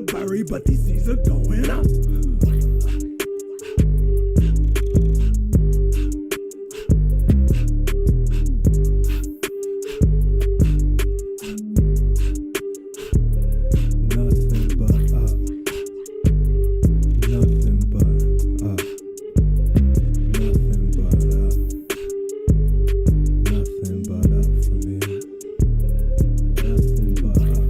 were buried, but these seas are going up. Nothing but up. Nothing but up. Nothing but up. Nothing but up for me. Nothing but up.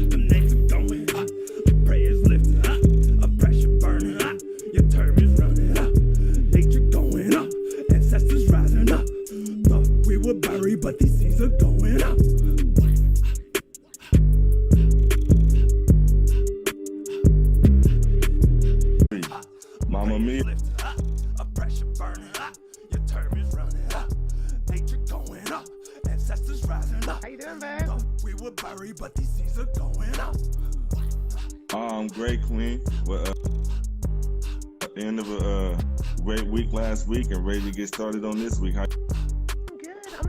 The names are going up. Prayers lifted up. A pressure burning up. Your term is running up. Nature going up. Ancestors rising up. Thought we were buried, but these seas are going up. Mama Mia. Lifted up. A pressure burning up. Your term is running up. Nature going up. Ancestors rising up. How you doing, babe? Thought we were buried, but these seas are going up. Great, Queen. Well, at the end of a great week last week and ready to get started on this week. I'm good. I'm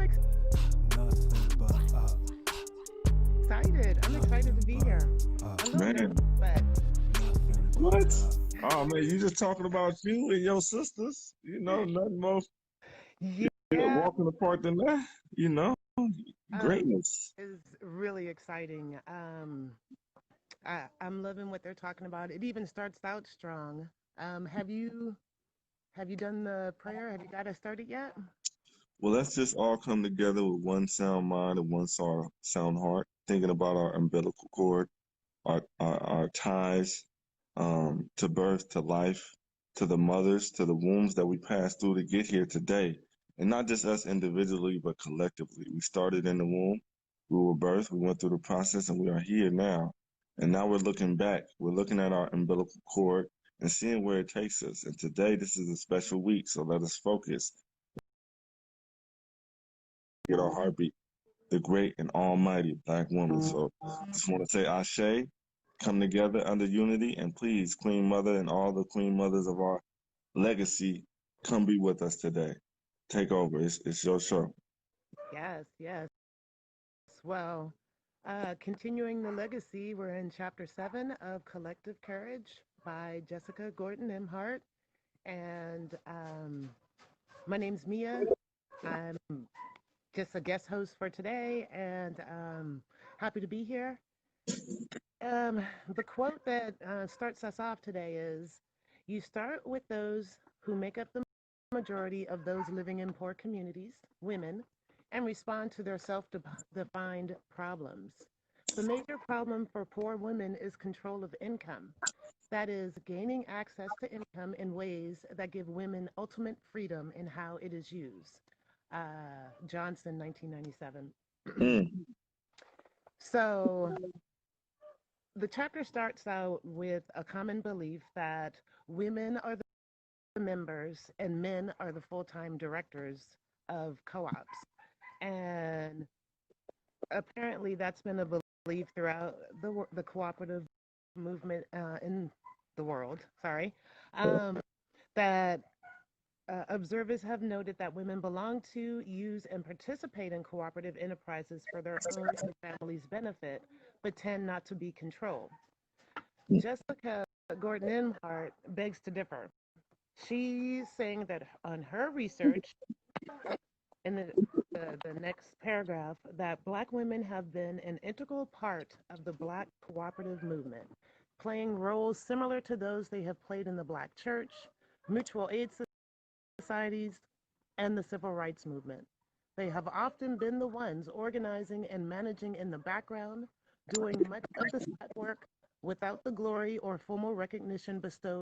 Nothing but up. excited. I'm excited to be here. Up. I'm Man. nervous, but Nothing but What? up. Oh, man, you just talking about you and your sisters. You know, nothing more yeah, walking apart than that. You know, greatness. it's really exciting. I'm loving what they're talking about. It even starts out strong. Have you done the prayer? Have you got us started yet? Well, let's just all come together with one sound mind and one sound heart, thinking about our umbilical cord, our ties to birth, to life, to the mothers, to the wombs that we passed through to get here today. And not just us individually, but collectively. We started in the womb, we were birthed, we went through the process, and we are here now. And now we're looking back. We're looking at our umbilical cord and seeing where it takes us. And today, this is a special week, so let us focus, get our heartbeat, the great and almighty Black woman. So just want to say Ashe, come together under unity, and please, Queen Mother and all the Queen Mothers of our legacy, come be with us today. Take over. It's your show. Yes, yes. Well, continuing the legacy, we're in chapter 7 of Collective Courage by Jessica Gordon Imhart. And my name's Mia. I'm just a guest host for today and happy to be here. The quote that starts us off today is, "You start with those who make up the majority of those living in poor communities, women, and respond to their self-defined problems. The major problem for poor women is control of income. That is, gaining access to income in ways that give women ultimate freedom in how it is used." Johnson, 1997. Mm. So the chapter starts out with a common belief that women are the members and men are the full-time directors of co-ops. And apparently that's been a belief throughout the cooperative movement in the world, that observers have noted that women belong to, use, and participate in cooperative enterprises for their own and family's benefit, but tend not to be controlled. Jessica Gordon Imhart begs to differ. She's saying that on her research, in the next paragraph, that Black women have been an integral part of the Black cooperative movement, playing roles similar to those they have played in the Black church, mutual aid societies, and the civil rights movement. They have often been the ones organizing and managing in the background, doing much of the side work without the glory or formal recognition bestowed.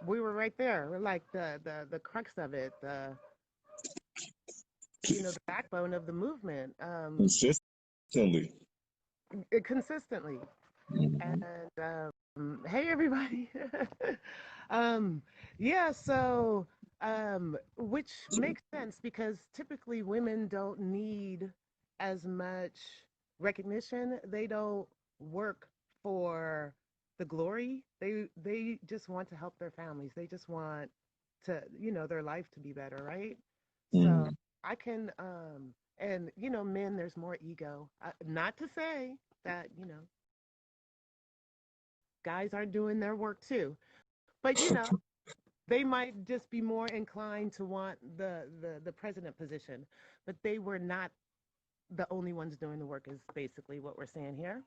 We were right there. We're like the crux of it, the backbone of the movement, Consistently. consistently. Mhm. And hey, everybody. Yeah, so which makes sense because typically women don't need as much recognition. They don't work for the glory. They just want to help their families. They just want to, their life to be better, right? So Mm. I can, and men, there's more ego. Not to say that guys aren't doing their work too, but they might just be more inclined to want the president position, but they were not the only ones doing the work. Is basically what we're saying here.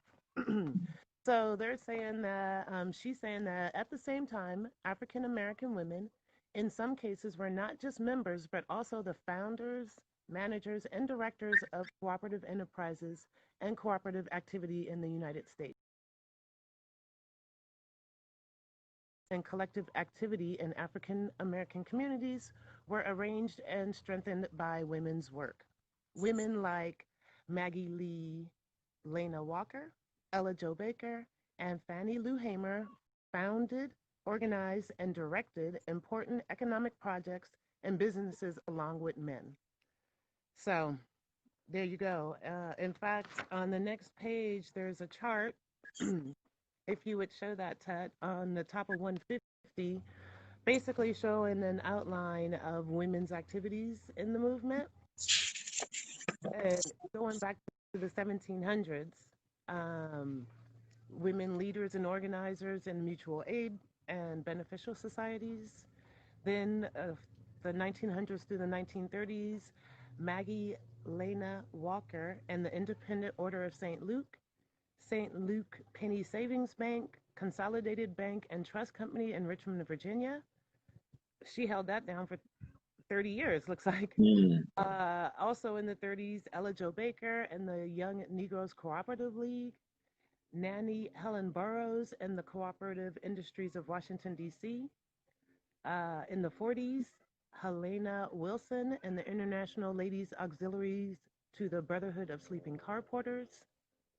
So they're saying that she's saying that at the same time, African American women, in some cases, were not just members, but also the founders, managers, and directors of cooperative enterprises and cooperative activity in the United States. And collective activity in African American communities were arranged and strengthened by women's work. Women like Maggie Lee Lena Walker, Ella Jo Baker, and Fannie Lou Hamer founded, organized, and directed important economic projects and businesses along with men. So there you go. In fact, on the next page, there's a chart. If you would show that, Ted, on the top of 150, basically showing an outline of women's activities in the movement. And going back to the 1700s, um, women leaders and organizers in mutual aid and beneficial societies. Then the 1900s through the 1930s, Maggie Lena Walker and the Independent Order of St. Luke Penny Savings Bank, Consolidated Bank and Trust Company in Richmond, Virginia. She held that down for 30 years, looks like. Mm. Also in the 30s, Ella Jo Baker and the Young Negroes Cooperative League, Nanny Helen Burroughs and the Cooperative Industries of Washington, D.C. In the 40s, Helena Wilson and the International Ladies Auxiliaries to the Brotherhood of Sleeping Car Porters.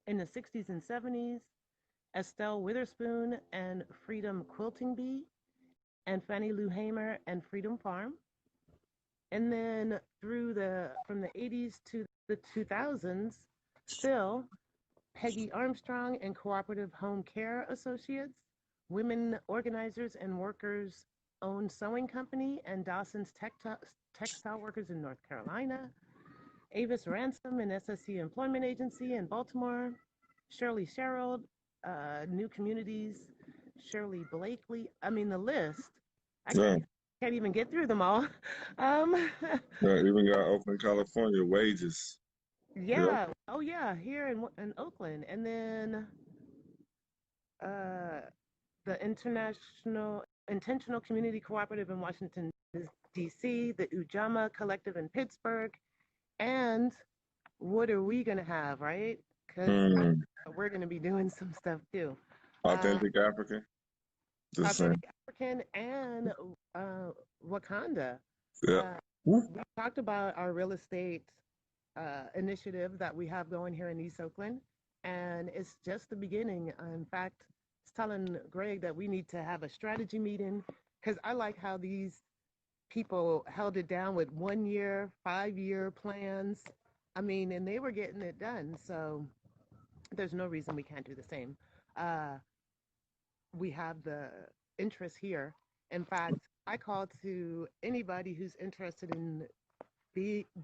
In the 60s and 70s, Estelle Witherspoon and Freedom Quilting Bee, and Fannie Lou Hamer and Freedom Farm. And then from the 80s to the 2000s, still Peggy Armstrong and Cooperative Home Care Associates, Women Organizers and Workers Owned Sewing Company, and Dawson's Textile Workers in North Carolina, Avis Ransom and SSC Employment Agency in Baltimore, Shirley Sherrill, New Communities, Shirley Blakely. I mean, the list, I Yeah. can't even get through them all. Um, Yeah, even got Oakland, California wages. yeah. Oh, yeah, here in Oakland. And then the Intentional Community Cooperative in Washington, D.C., the Ujamaa Collective in Pittsburgh, and what are we going to have, right? Because Mm. we're going to be doing some stuff too. Authentic African. Just saying. Authentic African and Wakanda. Yeah. We talked about our real estate initiative that we have going here in East Oakland, and it's just the beginning. In fact, it's telling Greg that we need to have a strategy meeting because I like how these people held it down with 1 year, 5 year plans. I mean, and they were getting it done. So there's no reason we can't do the same. Uh, we have the interest here. In fact, I call to anybody who's interested in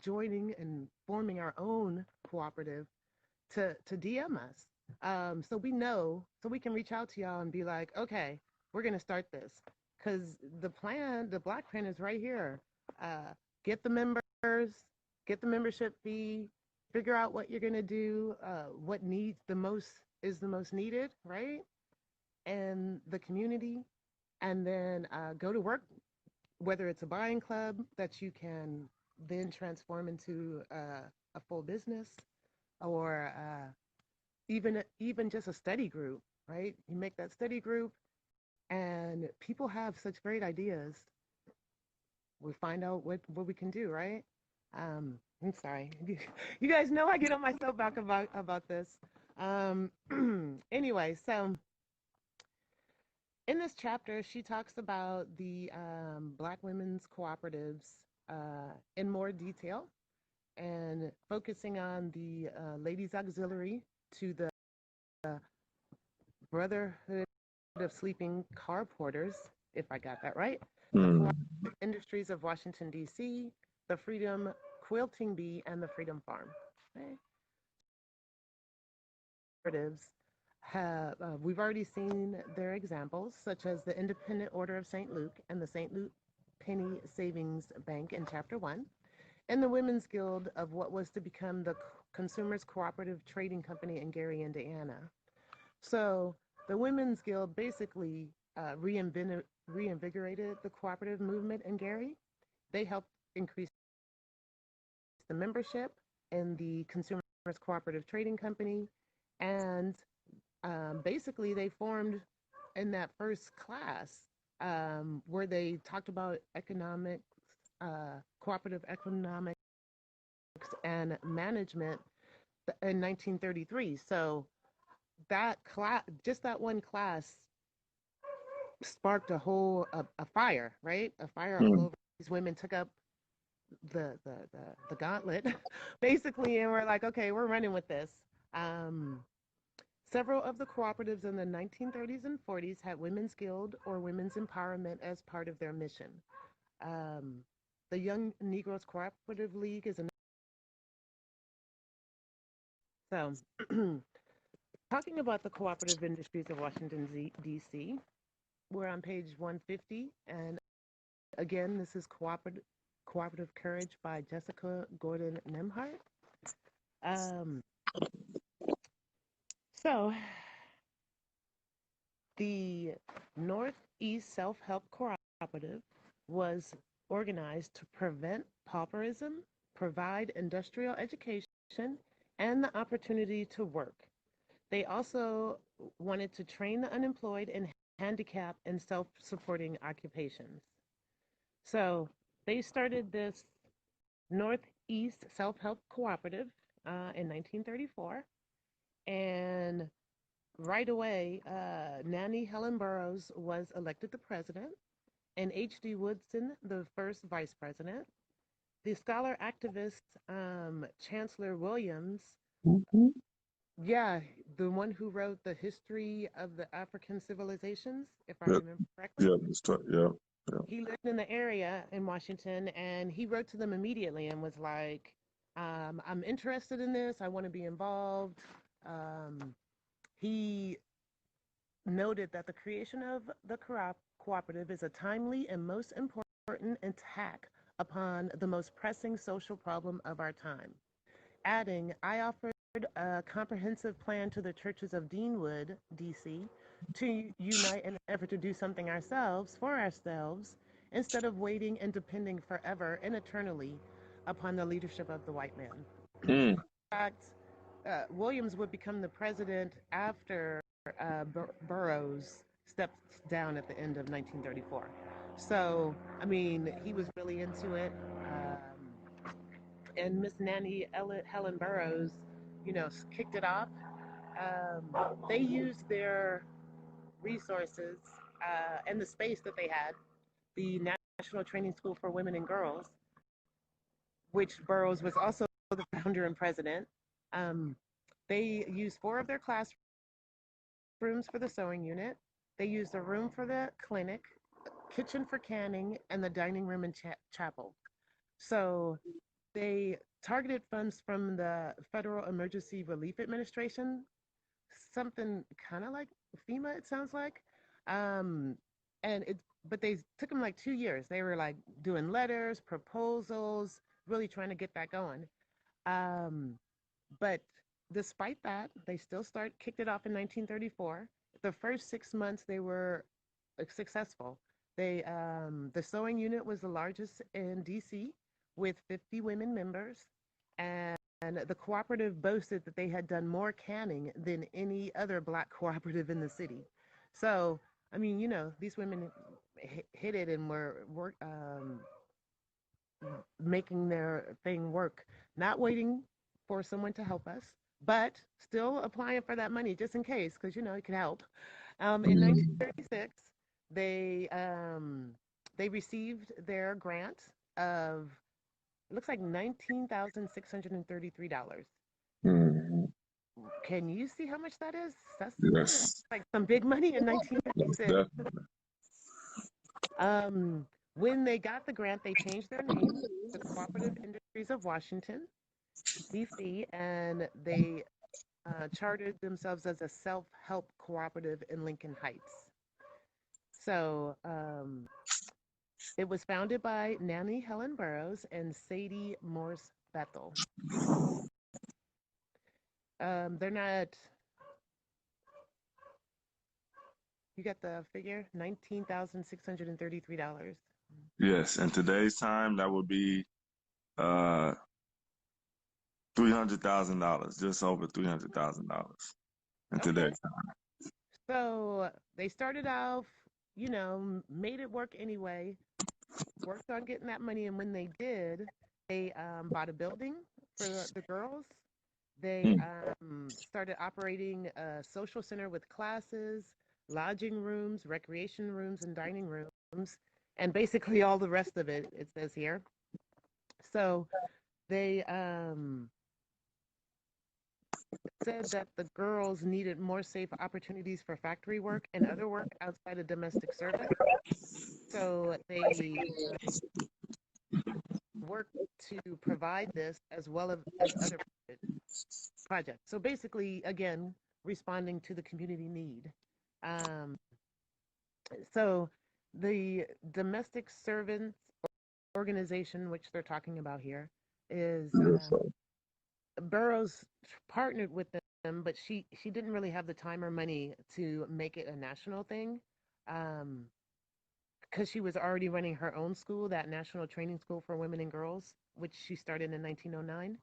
joining and forming our own cooperative to DM us. So we know, so we can reach out to y'all and be like, okay, we're going to start this. Because the Black Plan is right here. Get the members, get the membership fee, figure out what you're going to do, what is the most needed, right? And the community, and then go to work, whether it's a buying club that you can then transform into a full business, or even just a study group, right? You make that study group, and people have such great ideas. We find out what we can do, right? I'm sorry, you guys know I get on my soapbox about this. Anyway, so in this chapter, she talks about the Black women's cooperatives in more detail, and focusing on the Ladies Auxiliary to the Brotherhood of Sleeping Car Porters, if I got that right, the Mm. Cooperative Industries of Washington, D.C., the Freedom Quilting Bee, and the Freedom Farm. Okay. Cooperatives have, we've already seen their examples, such as the Independent Order of St. Luke and the St. Luke Penny Savings Bank in Chapter 1, and the Women's Guild of what was to become the Consumers Cooperative Trading Company in Gary, Indiana. So the Women's Guild basically reinvigorated the cooperative movement in Gary. They helped increase the membership in the Consumers Cooperative Trading Company, and basically they formed in that first class where they talked about economics, cooperative economics and management in 1933. So that class, just that one class, sparked a fire, right? A fire all Mm. over. These women took up the gauntlet, basically, and we're like, okay, we're running with this. Um, Several of the cooperatives in the 1930s and 40s had women's guild or women's empowerment as part of their mission. Um, the Young Negroes Cooperative League is so. Talking about the cooperative industries of Washington, D.C., we're on page 150, and again, this is Cooperative Courage by Jessica Gordon Nemhart. Um, so, the Northeast Self-Help Cooperative was organized to prevent pauperism, provide industrial education, and the opportunity to work. They also wanted to train the unemployed in handicapped and self-supporting occupations. So they started this Northeast Self-Help Cooperative in 1934, and right away, Nannie Helen Burroughs was elected the president, and H.D. Woodson the first vice president. The scholar activist Chancellor Williams, Mhm. yeah, the one who wrote the history of the African civilizations, if I Yep. remember correctly. Yep. Yeah. Yeah. He lived in the area in Washington, and he wrote to them immediately and was like, I'm interested in this. I want to be involved. He noted that the creation of the cooperative is a timely and most important attack upon the most pressing social problem of our time. Adding, I offered a comprehensive plan to the churches of Deanwood, D.C., to unite in an effort to do something ourselves for ourselves instead of waiting and depending forever and eternally upon the leadership of the white man. Mm. In fact, Williams would become the president after Burroughs stepped down at the end of 1934. So, I mean, he was really into it. And Miss Nannie Helen Burroughs, kicked it off. They used their resources and the space that they had, the National Training School for Women and Girls, which Burroughs was also the founder and president. Um, they used 4 of their classrooms for the sewing unit. They used a room for the clinic, kitchen for canning, and the dining room and chapel. So they targeted funds from the Federal Emergency Relief Administration, something kind of like FEMA, it sounds like. Um, and it, but they took them like 2 years. They were like doing letters, proposals, really trying to get that going. Um, but despite that, they still kicked it off in 1934. The first 6 months they were successful. The sewing unit was the largest in DC with 50 women members, and the cooperative boasted that they had done more canning than any other Black cooperative in the city. So, I mean, these women hit it and were making their thing work, not waiting for someone to help us, but still applying for that money just in case, because it could help. In Mm. 1936, they received their grant of, it looks like $19,633. Mm. Can you see how much that is? That's Yes, like some big money in most 1956. definitely. Um, when they got the grant, they changed their name to Cooperative Industries of Washington, D.C., and they chartered themselves as a self-help cooperative in Lincoln Heights. So it was founded by Nanny Helen Burroughs and Sadie Morse Bethel. They're not. You got the figure? $19,633. Yes, in today's time, that would be uh $300,000, just over $300,000 in Okay. today's time. So they started off, made it work anyway, worked on getting that money. And when they did, they bought a building for the girls. They Hmm. started operating a social center with classes, lodging rooms, recreation rooms, and dining rooms, and basically all the rest of it, it says here. So they said that the girls needed more safe opportunities for factory work and other work outside of domestic service. So they worked to provide this as well as other projects. So basically, again, responding to the community need. Um, so the domestic servants organization, which they're talking about here, is Beautiful. Burroughs partnered with them, but she didn't really have the time or money to make it a national thing, because she was already running her own school, that National Training School for Women and Girls, which she started in 1909.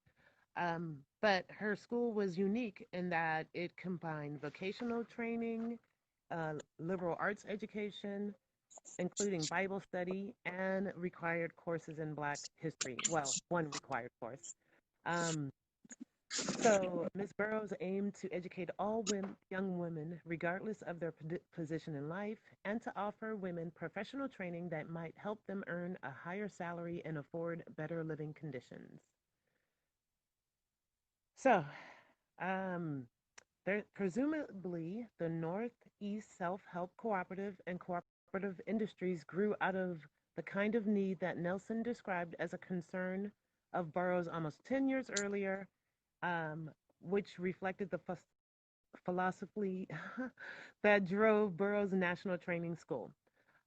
But her school was unique in that it combined vocational training, liberal arts education, including Bible study, and required courses in Black history. Well, one required course. Um, so Ms. Burroughs aimed to educate all young women, regardless of their position in life, and to offer women professional training that might help them earn a higher salary and afford better living conditions. So, um, presumably, the Northeast Self-Help Cooperative and Cooperative Industries grew out of the kind of need that Nelson described as a concern of Burroughs almost 10 years earlier, um, which reflected the philosophy that drove Burroughs National Training School,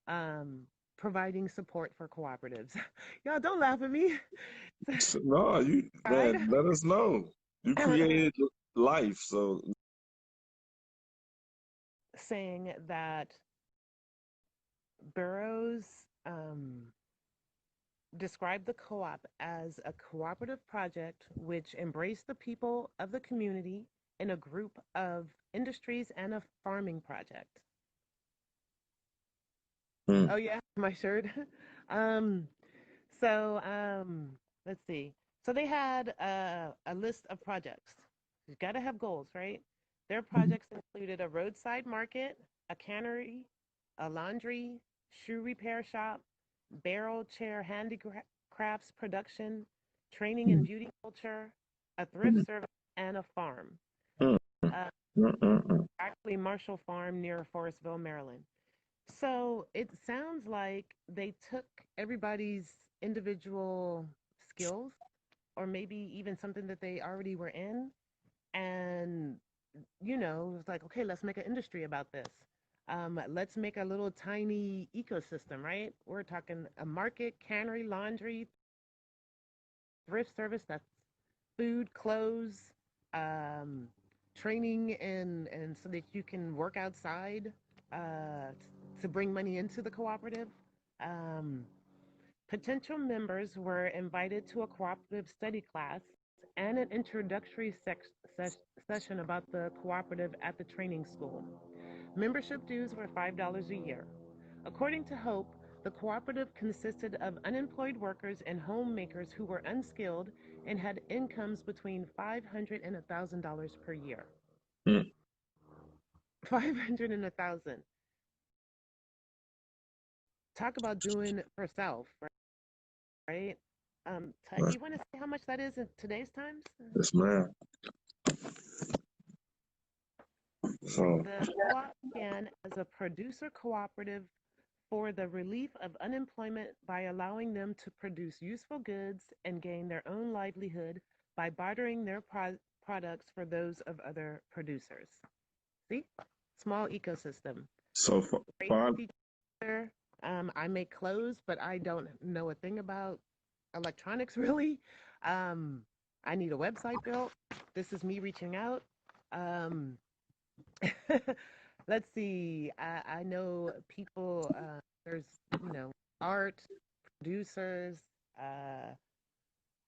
um, providing support for cooperatives. Y'all don't laugh at me. No, you Right? man, let us know. You created life, so Saying that Burroughs described the co-op as a cooperative project which embraced the people of the community in a group of industries and a farming project. hmm. Oh yeah, my shirt. um, so let's see. So they had a list of projects. You've got to have goals, right? Their projects included a roadside market, a cannery, a laundry, shoe repair shop, barrel chair handicrafts production, training in beauty culture, a thrift service, and a farm. Hmm. Uh, Hmm. Hmm. actually, Marshall Farm near Forestville, Maryland. So it sounds like they took everybody's individual skills, or maybe even something that they already were in, and it's like, okay, let's make an industry about this. Let's make a little tiny ecosystem, right? We're talking a market, cannery, laundry, thrift service. That's food, clothes, um, training, and so that you can work outside to bring money into the cooperative. Um, Potential members were invited to a cooperative study class and an introductory session about the cooperative at the training school. Membership dues were $5 a year. According to Hope, the cooperative consisted of unemployed workers and homemakers who were unskilled and had incomes between $500 and $1,000 per year. Hmm. 500 and 1,000. Talk about doing for self, right? Right. You want to say how much that is in today's times? Yes, ma'am. So, The co-op began as a producer cooperative for the relief of unemployment by allowing them to produce useful goods and gain their own livelihood by bartering their products for those of other producers. See? Small ecosystem. so Great five. feature. I make clothes, but I don't know a thing about electronics really. Um, I need a website built. This is me reaching out. Um, let's see. I know people. There's art producers,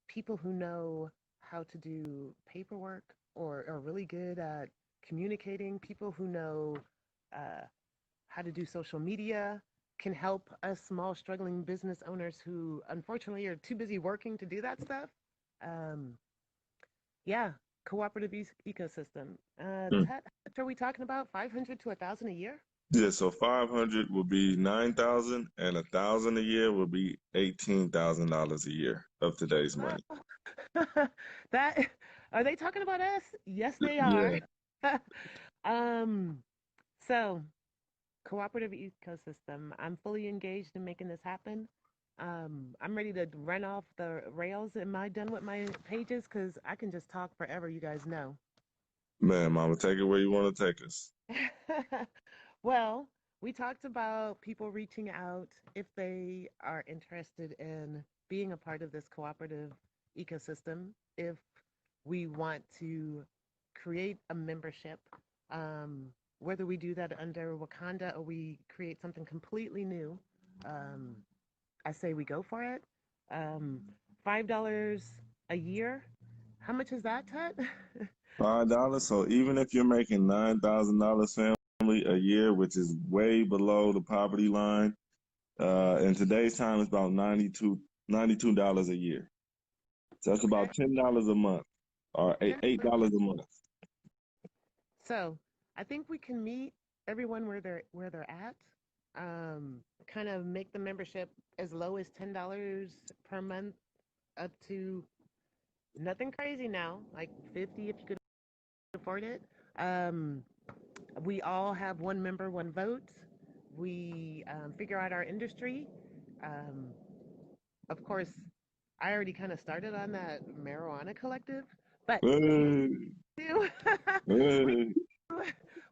people who know how to do paperwork or are really good at communicating. People who know uh, how to do social media can help us small struggling business owners who unfortunately are too busy working to do that stuff. Um, yeah, cooperative ecosystem. Hmm. Ted, how much are we talking about? 500 to 1,000 a year? Yeah, so 500 will be 9,000, and 1,000 a year will be $18,000 a year of today's money. That are they talking about us? Yes, they are. Yeah, um, so cooperative ecosystem. I'm fully engaged in making this happen. I'm ready to run off the rails. Am I done with my pages? Because I can just talk forever, you guys know. man, mama, take it where you want to take us. Well, we talked about people reaching out if they are interested in being a part of this cooperative ecosystem, if we want to create a membership, um, whether we do that under Wakanda or we create something completely new. Um, I say we go for it. Um, $5 a year. How much is that, Ted? $5. So even if you're making $9,000 family a year, which is way below the poverty line, in today's time, it's about $92 a year. So that's Okay. about $10 a month, or $8 a month. So I think we can meet everyone where they're at. Kind of make the membership as low as $10 per month up to nothing crazy now, like 50 if you could afford it. Um, we all have one member, one vote. We figure out our industry. Um, of course, I already kind of started on that marijuana collective, but Hey, do we hey.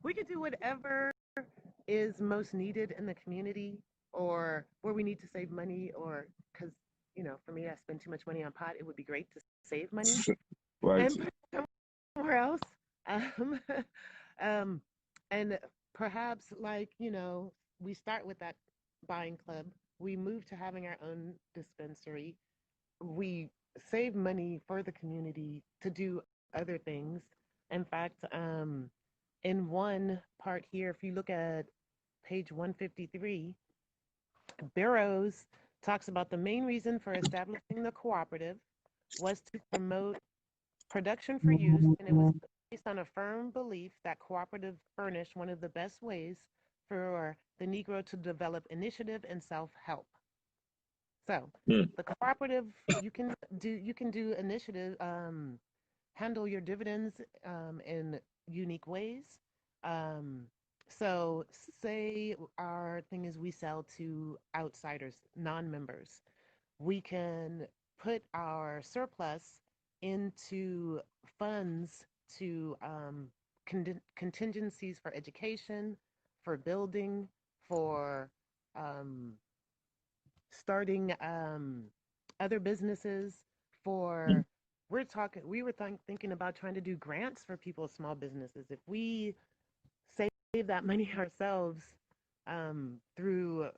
we could do whatever is most needed in the community or where we need to save money or because for me I spend too much money on pot. It would be great to save money Right. and put it somewhere else. um, um, and perhaps like we start with that buying club, we move to having our own dispensary, we save money for the community to do other things. In fact, in one part here, if you look at page 153, Barrows talks about the main reason for establishing the cooperative was to promote production for use, and it was based on a firm belief that cooperatives furnish one of the best ways for the Negro to develop initiative and self-help. So Hmm. the cooperative, you can do initiative, handle your dividends in unique ways. Um, so say our thing is we sell to outsiders, non-members. We can put our surplus into funds to contingencies for education, for building, for um, starting other businesses, Hmm. for we were thinking about trying to do grants for people's small businesses. If we save that money ourselves through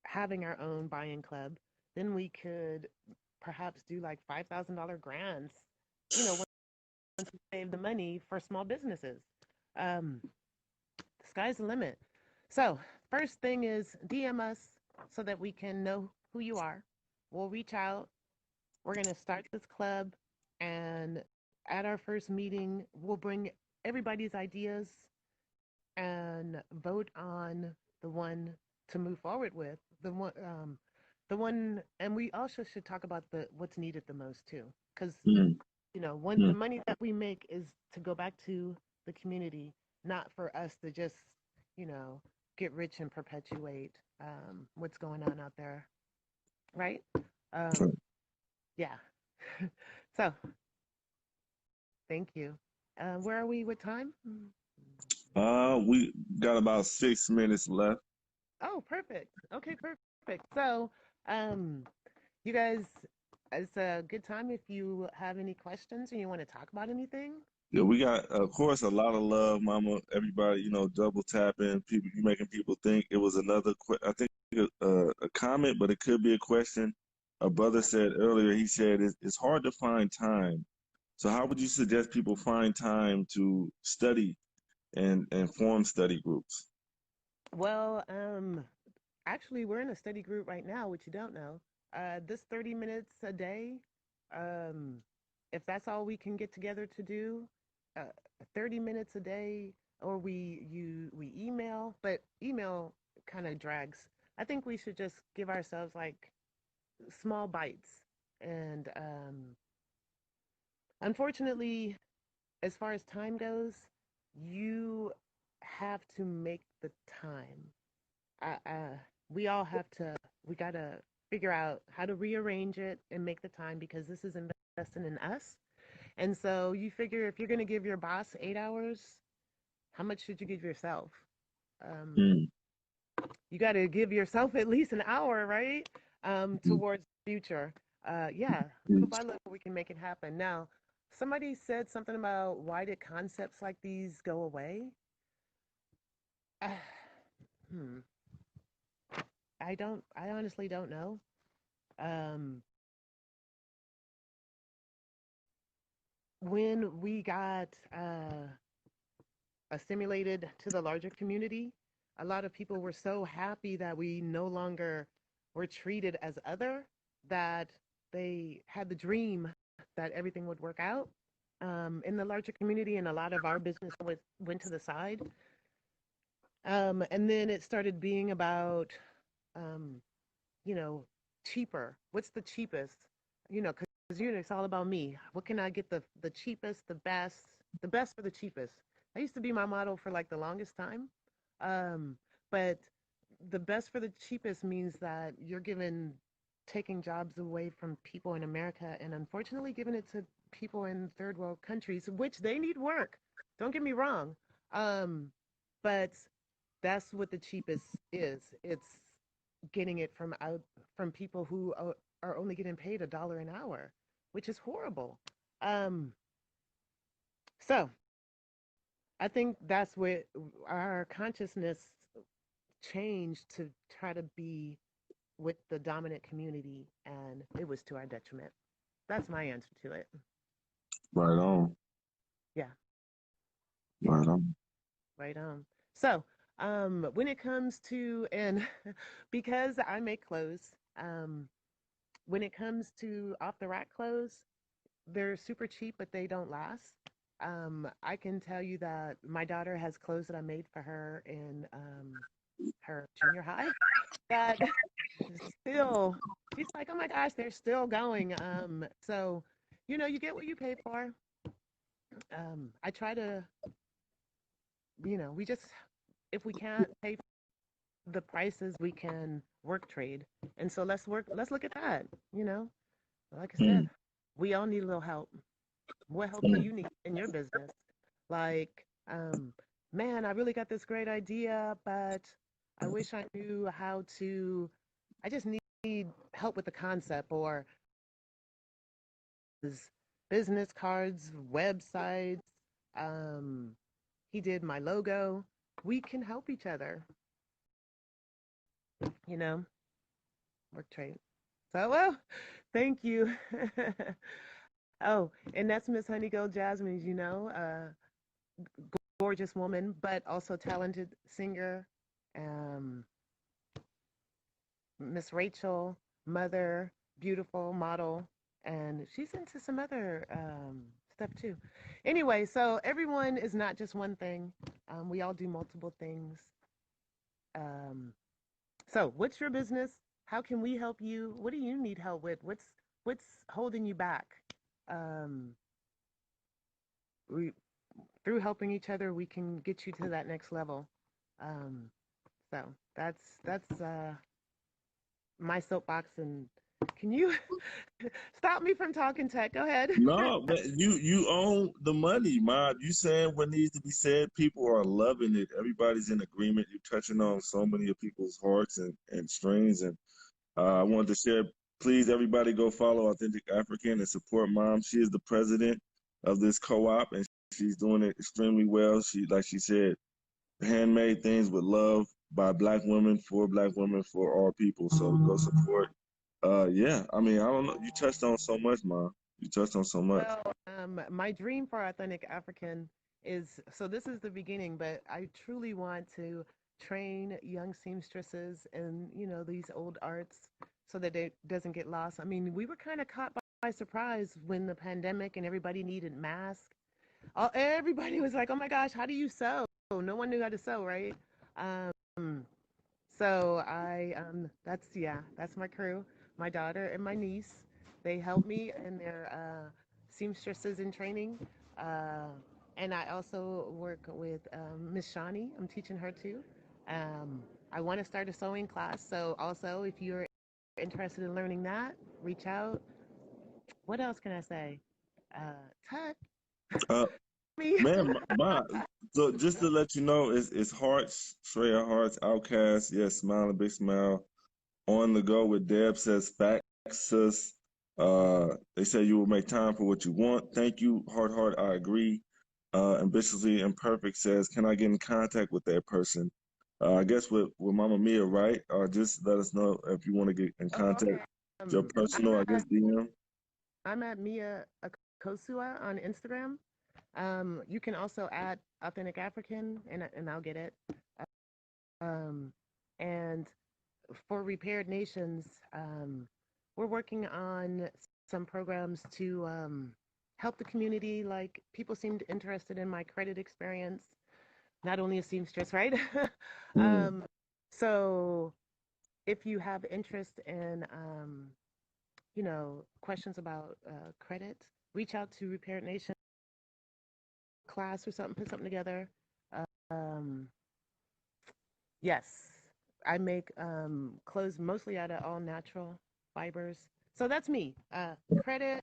having our own buying club, then we could perhaps do like $5,000 grants, once we save the money for small businesses. Um, the sky's the limit. So, first thing is DM us so that we can know who you are. We'll reach out. We're going to start this club, and at our first meeting, we'll bring everybody's ideas and vote on the one to move forward with. And we also should talk about the what's needed the most too, because Hmm. when Hmm. the money that we make is to go back to the community. not for us to just, you know, get rich and perpetuate what's going on out there, right? Um, yeah. So, thank you. Where are we with time? We got about 6 minutes left. Oh, perfect. Okay, perfect. So, um, you guys, it's a good time if you have any questions and you want to talk about anything. Yeah, we got, of course, a lot of love, Mama. Everybody, double tapping. People, you making people think it was another. I think a comment, but it could be a question. A brother said earlier. He said it's hard to find time. So, how would you suggest people find time to study and form study groups? Well, actually, we're in a study group right now, which you don't know. This 30 minutes a day, um, if that's all we can get together to do, uh, 30 minutes a day, or we email, but email kind of drags. I think we should just give ourselves like small bites. And unfortunately, as far as time goes, you have to make the time. We all have to, we got to figure out how to rearrange it and make the time because this is investing in us. And so you figure if you're going to give your boss 8 hours, how much should you give yourself? Um, Mm, you got to give yourself at least an hour, right? mm, Towards the future. Yeah, little mm. by little, we can make it happen. Now, somebody said something about why did concepts like these go away? Uh, hmm. I honestly don't know. Um, when we got assimilated to the larger community, a lot of people were so happy that we no longer were treated as other that they had the dream that everything would work out in the larger community, and a lot of our business went to the side. And then it started being about, um, you know, cheaper. What's the cheapest? Because it's all about me. What can I get the cheapest, the best for the cheapest? That used to be my motto for like the longest time. Um, but the best for the cheapest means that you're taking jobs away from people in America and unfortunately giving it to people in third world countries, which they need work. Don't get me wrong. Um, but that's what the cheapest is. It's getting it from people who are only getting paid $1 an hour, which is horrible. Um, so I think that's where our consciousness changed to try to be with the dominant community, and it was to our detriment. That's my answer to it. Right on. Yeah, yeah, Right on. right on. So, when it comes to, and because I make clothes, when it comes to off the rack clothes, they're super cheap, but they don't last. I can tell you that my daughter has clothes that I made for her in her junior high that still, she's like, oh my gosh, they're still going. So, you get what you pay for. I try to, we just, if we can't pay the prices, we can work trade. And so let's look at that, like I said, Mm, we all need a little help. What help do mm, you need in your business? Like, man, I really got this great idea, but I wish I knew how to, I just need help with the concept or business cards, websites. Um, he did my logo. We can help each other, you know, work trade. So, well, thank you. Oh, and that's Miss Honeygold Jasmine, gorgeous woman, but also talented singer. Um, Miss Rachel, mother, beautiful model, and she's into some other stuff too. Anyway, so everyone is not just one thing. We all do multiple things. Um, so, what's your business? How can we help you? What do you need help with? What's holding you back? Um, we, through helping each other, we can get you to that next level. Um, so that's my soapbox. And can you stop me from talking tech? Go ahead. No, man, you own the money, man. You saying what needs to be said. People are loving it. Everybody's in agreement. You're touching on so many of people's hearts and strings. And I wanted to share. Please, everybody, go follow Authentic African and support Mom. She is the president of this co-op, and she's doing it extremely well. She, like she said, handmade things with love by Black women for all people. So go support. Yeah, I mean, I don't know. You touched on so much, Mom. You touched on so much. Well, my dream for Authentic African is, so this is the beginning, but I truly want to train young seamstresses in, these old arts so that it doesn't get lost. I mean, we were kind of caught by surprise when the pandemic and everybody needed masks. Everybody was like, "Oh my gosh, how do you sew?" No one knew how to sew, right? Um, so that's my crew, my daughter and my niece. They help me, and they're seamstresses in training. Uh, and I also work with Miss Shawnee. I'm teaching her too. I want to start a sewing class. So also, if you're interested in learning that, reach out. What else can I say? Tut Uh, me. Man, my so just to let you know, it's Hearts, Shreya Hearts, Outcast, yes, Smile a Big Smile, On the Go with Deb says Faxus. They say you will make time for what you want. Thank you, Heart, I agree. Ambitiously Imperfect says, can I get in contact with that person? I guess with Mama Mia, right? Or just let us know if you want to get in Oh, contact. okay. Your Um, personal, I I'm guess, at DM. I'm at Mia Akosua on Instagram. You can also add Authentic African, and I'll get it. Um, and for Repaired Nations, we're working on some programs to help the community. Like people seemed interested in my credit experience, not only a seamstress, right? Mm. um, so if you have interest in, questions about credit, reach out to Repaired Nation class or something, put something together. Um, yes, I make clothes mostly out of all natural fibers. So that's me. Credit,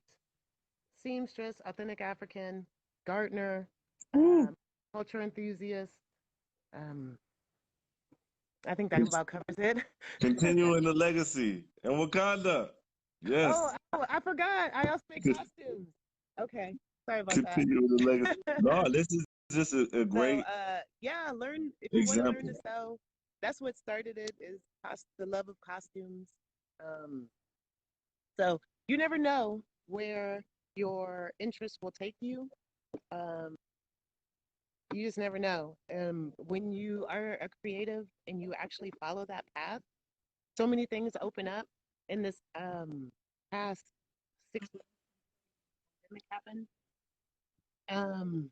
seamstress, authentic African, gardener, Woo. culture enthusiast. Um, I think that about covers it. Continuing the legacy in Wakanda. Oh, Yes. oh, I forgot. I also make costumes. Okay, sorry about that. Continue the legacy. No, this is just a So, great yeah, learn if you want to learn to example. sew. That's what started it. Is the love of costumes. Um, so you never know where your interest will take you. Um, you just never know. When you are a creative and you actually follow that path, so many things open up. In this past 6 months, pandemic happened. Um,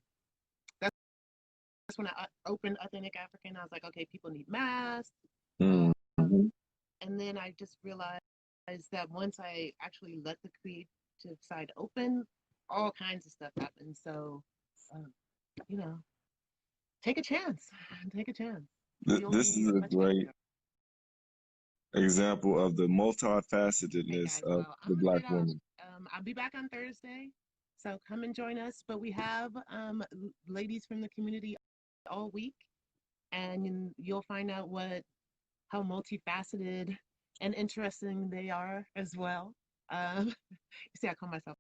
that's when I opened Authentic African. I was like, okay, people need masks. Mm-hmm. And then I just realized that once I actually let the creative side open, all kinds of stuff happens. So, um, you know, take a chance. Take a chance. You'll This be is a much great happier. example of the Okay, multifacetedness guys. of Well, I'm the gonna Black head out. woman. I'll be back on Thursday, so come and join us. But we have ladies from the community all week, and you'll find out how multifaceted and interesting they are as well. You see, I call myself